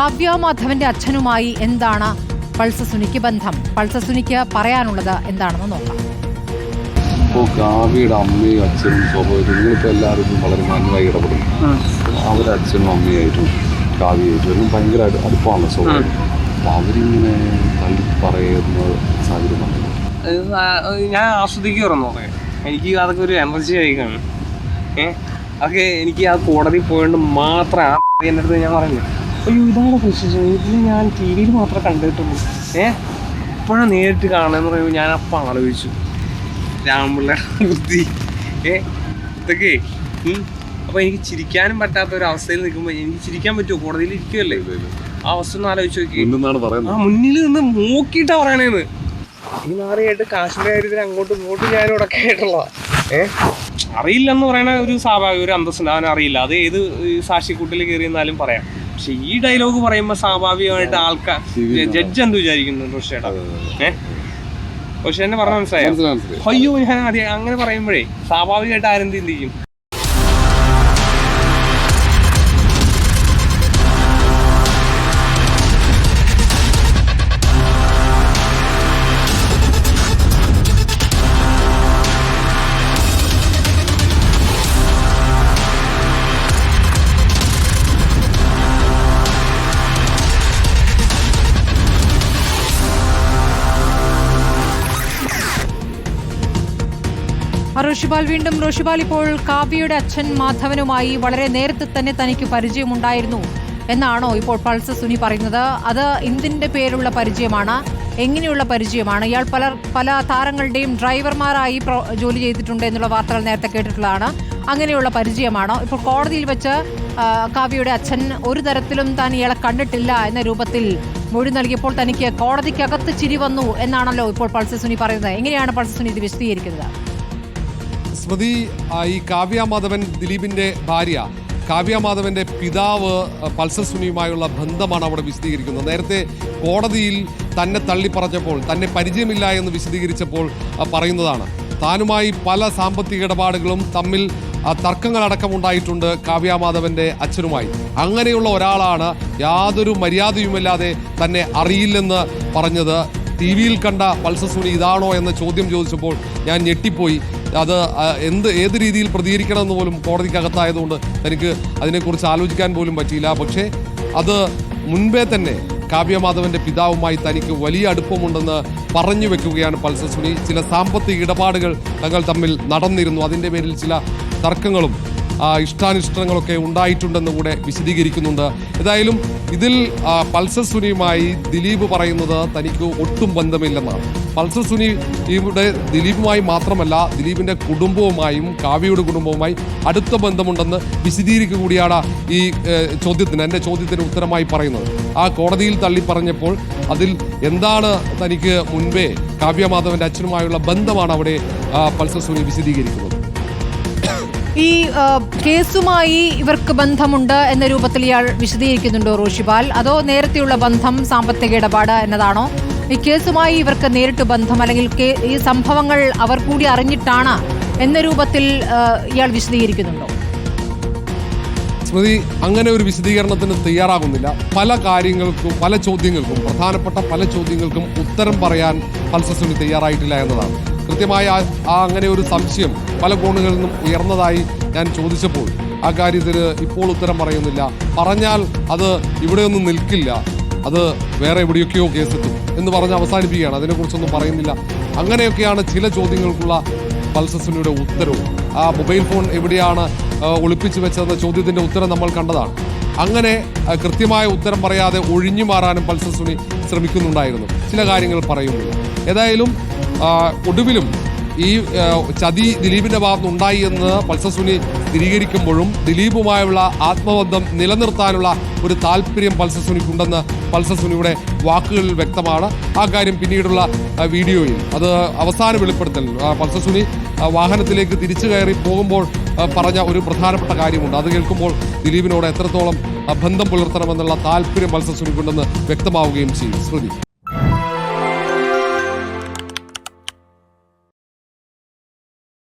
കാവ്യ മാധവന്റെ അച്ഛനുമായി എന്താണ് പൾസർ സുനിക്ക് ബന്ധം? പൾസർ സുനിക്ക് പറയാനുള്ളത് എന്താണെന്ന് നോക്കാം. ഇപ്പോൾ കാവ്യയുടെ അമ്മയും അച്ഛനും സ്വാഭാവികം നിങ്ങളിപ്പോൾ എല്ലാവരും വളരെ മാന്യമായി ഇടപെടും. അവരുടെ അച്ഛനും അമ്മയായിട്ടും കാവ്യയായിട്ടും എല്ലാം ഭയങ്കര അടുപ്പമാണ് സ്വാഭാവികം. അപ്പോൾ അവരിങ്ങനെ തള്ളി പറയുന്ന സാഹചര്യം ഞാൻ ആസ്വദിക്കുമായിരുന്നു. എനിക്ക് അതൊക്കെ ഒരു എനർജി ആയിക്കാണ്. അതൊക്കെ എനിക്ക് ആ കോടതി പോയതുകൊണ്ട് മാത്രം എൻ്റെ അടുത്ത് ഞാൻ പറയുന്നത്, അയ്യോ ഇതാണ് പൊസിഷൻ, ഇതിൽ ഞാൻ ടി വിയിൽ മാത്രമേ കണ്ടിട്ടുള്ളൂ. ഇപ്പോഴാണ് നേരിട്ട് കാണുകയെന്ന് പറയുമ്പോൾ ഞാൻ അപ്പം ആലോചിച്ചു രാമപിള്ള ബുദ്ധി ഇതൊക്കെ. അപ്പോൾ എനിക്ക് ചിരിക്കാനും പറ്റാത്ത ഒരു അവസ്ഥയിൽ നിൽക്കുമ്പോൾ എനിക്ക് ചിരിക്കാൻ പറ്റുമോ? കോടതിയിൽ ഇരിക്കുമല്ലേ, ആ അവസ്ഥ ഒന്ന് ആലോചിച്ച് നോക്കി. മുന്നിൽ നിന്ന് നോക്കിയിട്ടാ പറയണേന്ന്. ഈ നാറിയായിട്ട് കാശ്മീർ കാര്യത്തിൽ അങ്ങോട്ടും ഇങ്ങോട്ടും ഞാനും ഇടയ്ക്ക് ആയിട്ടുള്ളതാണ്. അറിയില്ലെന്ന് പറയണ ഒരു സ്വാഭാവിക ഒരു അന്തസ്സുണ്ട്, അവൻ അറിയില്ല. അത് ഏത് സാക്ഷിക്കൂട്ടിൽ കയറിയെന്നാലും പറയാം. പക്ഷെ ഈ ഡയലോഗ് പറയുമ്പോൾ സ്വാഭാവികമായിട്ട് ആൾക്കാർ ജഡ്ജ് എന്ത് വിചാരിക്കുന്നു? റോഷേട്ടാ പക്ഷെ എന്നെ പറഞ്ഞ മനസ്സിലായോ? അയ്യോ ഞാൻ അങ്ങനെ പറയുമ്പോഴേ സ്വാഭാവികമായിട്ട് ആരെന്ത് ചിന്തിക്കും? റോഷിപാൽ വീണ്ടും. റോഷിപാൽ, ഇപ്പോൾ കാവ്യയുടെ അച്ഛൻ മാധവനുമായി വളരെ നേരത്തെ തന്നെ തനിക്ക് പരിചയമുണ്ടായിരുന്നു എന്നാണോ ഇപ്പോൾ പൾസർ സുനി പറയുന്നത്? അത് എന്തിന്റെ പേരുള്ള പരിചയമാണ്? എങ്ങനെയുള്ള പരിചയമാണ്? ഇയാൾ പല താരങ്ങളുടെയും ഡ്രൈവർമാരായി ജോലി ചെയ്തിട്ടുണ്ട് എന്നുള്ള വാർത്തകൾ നേരത്തെ കേട്ടിട്ടുള്ളതാണ്. അങ്ങനെയുള്ള പരിചയമാണോ? ഇപ്പോൾ കോടതിയിൽ വെച്ച് കാവ്യയുടെ അച്ഛൻ ഒരു തരത്തിലും താൻ ഇയാളെ കണ്ടിട്ടില്ല എന്ന രൂപത്തിൽ മൊഴി നൽകിയപ്പോൾ തനിക്ക് കോടതിക്കകത്ത് ചിരി വന്നു എന്നാണല്ലോ ഇപ്പോൾ പൾസർ സുനി പറയുന്നത്. എങ്ങനെയാണ് പൾസർ സുനി ഇത് വിശദീകരിക്കുന്നത്? സ്മൃതി, ഈ കാവ്യ മാധവൻ ദിലീപിന്റെ ഭാര്യ, കാവ്യ മാധവന്റെ പിതാവ് പൾസർ സുനിയുമായുള്ള ബന്ധമാണ് അവിടെ വിശദീകരിക്കുന്നത്. നേരത്തെ കോടതിയിൽ തന്നെ തള്ളിപ്പറഞ്ഞപ്പോൾ, തന്നെ പരിചയമില്ല എന്ന് വിശദീകരിച്ചപ്പോൾ പറയുന്നതാണ്, താനുമായി പല സാമ്പത്തിക ഇടപാടുകളും തമ്മിൽ തർക്കങ്ങളടക്കമുണ്ടായിട്ടുണ്ട് കാവ്യ മാധവന്റെ അച്ഛനുമായി. അങ്ങനെയുള്ള ഒരാളാണ് യാതൊരു മര്യാദയുമില്ലാതെ തന്നെ അറിയില്ലെന്ന് പറഞ്ഞത്. ടി വിയിൽ കണ്ട പൾസർ സുനി ഇതാണോ എന്ന ചോദ്യം ചോദിച്ചപ്പോൾ ഞാൻ ഞെട്ടിപ്പോയി. അത് ഏത് രീതിയിൽ പ്രതികരിക്കണമെന്ന് പോലും കോടതിക്കകത്തായതുകൊണ്ട് തനിക്ക് അതിനെക്കുറിച്ച് ആലോചിക്കാൻ പോലും പറ്റിയില്ല. പക്ഷേ അത് മുൻപേ തന്നെ കാവ്യ മാധവന്റെ പിതാവുമായി തനിക്ക് വലിയ അടുപ്പമുണ്ടെന്ന് പറഞ്ഞു വെക്കുകയാണ് പൾസർ സുനി. ചില സാമ്പത്തിക ഇടപാടുകൾ തങ്ങൾ തമ്മിൽ നടന്നിരുന്നു, അതിൻ്റെ പേരിൽ ചില തർക്കങ്ങളും ഇഷ്ടാനിഷ്ടങ്ങളൊക്കെ ഉണ്ടായിട്ടുണ്ടെന്ന് കൂടെ വിശദീകരിക്കുന്നുണ്ട്. ഏതായാലും ഇതിൽ പൾസർ സുനിയുമായി ദിലീപ് പറയുന്നത് തനിക്ക് ഒട്ടും ബന്ധമില്ലെന്നാണ്. പൾസർ സുനി ഇവിടെ ദിലീപുമായി മാത്രമല്ല, ദിലീപിൻ്റെ കുടുംബവുമായും കാവ്യയുടെ കുടുംബവുമായി അടുത്ത ബന്ധമുണ്ടെന്ന് വിശദീകരിക്കുക കൂടിയാണ് ഈ എൻ്റെ ചോദ്യത്തിന് ഉത്തരമായി പറയുന്നത്. ആ കോടതിയിൽ തള്ളി പറഞ്ഞപ്പോൾ അതിൽ എന്താണ് തനിക്ക് മുൻപേ കാവ്യ മാധവന്റെ അച്ഛനുമായുള്ള ബന്ധമാണ് അവിടെ പൾസർ സുനി വിശദീകരിക്കുന്നത്. ഈ കേസുമായി ഇവർക്ക് ബന്ധമുണ്ട് എന്ന രൂപത്തിൽ ഇയാൾ വിശദീകരിക്കുന്നുണ്ടോ റോഷിപാൽ? അതോ നേരത്തെയുള്ള ബന്ധം സാമ്പത്തിക ഇടപാട് എന്നതാണോ? ഈ കേസുമായി ഇവർക്ക് നേരിട്ട് ബന്ധം, അല്ലെങ്കിൽ ഈ സംഭവങ്ങൾ അവർ കൂടി അറിഞ്ഞിട്ടാണ് എന്ന രൂപത്തിൽ ഇയാൾ വിശദീകരിക്കുന്നുണ്ടോ? സ്മൃതി, അങ്ങനെ ഒരു വിശദീകരണത്തിന് തയ്യാറാകുന്നില്ല. പല കാര്യങ്ങൾക്കും, പല ചോദ്യങ്ങൾക്കും, പ്രധാനപ്പെട്ട പല ചോദ്യങ്ങൾക്കും ഉത്തരം പറയാൻ പൾസർ സുനി തയ്യാറായിട്ടില്ല എന്നതാണ്. കൃത്യമായ അങ്ങനെ ഒരു സംശയം പല കോണുകളിൽ നിന്നും ഉയർന്നതായി ഞാൻ ചോദിച്ചപ്പോൾ ആ കാര്യത്തിന് ഇപ്പോൾ ഉത്തരം പറയുന്നില്ല. പറഞ്ഞാൽ അത് ഇവിടെയൊന്നും നിൽക്കില്ല, അത് വേറെ എവിടെയൊക്കെയോ കേസെത്തും എന്ന് പറഞ്ഞ് അവസാനിപ്പിക്കുകയാണ്. അതിനെക്കുറിച്ചൊന്നും പറയുന്നില്ല. അങ്ങനെയൊക്കെയാണ് ചില ചോദ്യങ്ങൾക്കുള്ള പൾസർ സുനിയുടെ ഉത്തരവും. ആ മൊബൈൽ ഫോൺ എവിടെയാണ് ഒളിപ്പിച്ചു വെച്ചതെന്ന ചോദ്യത്തിൻ്റെ ഉത്തരം നമ്മൾ കണ്ടതാണ്. അങ്ങനെ കൃത്യമായ ഉത്തരം പറയാതെ ഒഴിഞ്ഞു മാറാനും പൾസർ സുനി ശ്രമിക്കുന്നുണ്ടായിരുന്നു. ചില കാര്യങ്ങൾ പറയുന്നില്ല. ഏതായാലും ഒടുവിലും ഈ ചതി ദിലീപിന്റെ ഭാഗത്ത് ഉണ്ടായി എന്ന് പൾസർ സുനി സ്ഥിരീകരിക്കുമ്പോഴും ദിലീപുമായുള്ള ആത്മബന്ധം നിലനിർത്താനുള്ള ഒരു താല്പര്യം പൾസർ സുനിക്കുണ്ടെന്ന് പൾസർ സുനിയുടെ വാക്കുകളിൽ വ്യക്തമാണ്. ആ കാര്യം പിന്നീടുള്ള വീഡിയോയിൽ അത് അവസാന വെളിപ്പെടുത്തൽ പൾസർ സുനി വാഹനത്തിലേക്ക് തിരിച്ചു കയറി പോകുമ്പോൾ പറഞ്ഞ ഒരു പ്രധാനപ്പെട്ട കാര്യമുണ്ട്. അത് കേൾക്കുമ്പോൾ ദിലീപിനോട് എത്രത്തോളം ബന്ധം പുലർത്തണമെന്നുള്ള താല്പര്യം പൾസർ സുനിക്കുണ്ടെന്ന് വ്യക്തമാവുകയും ചെയ്യും. ശ്രുതി.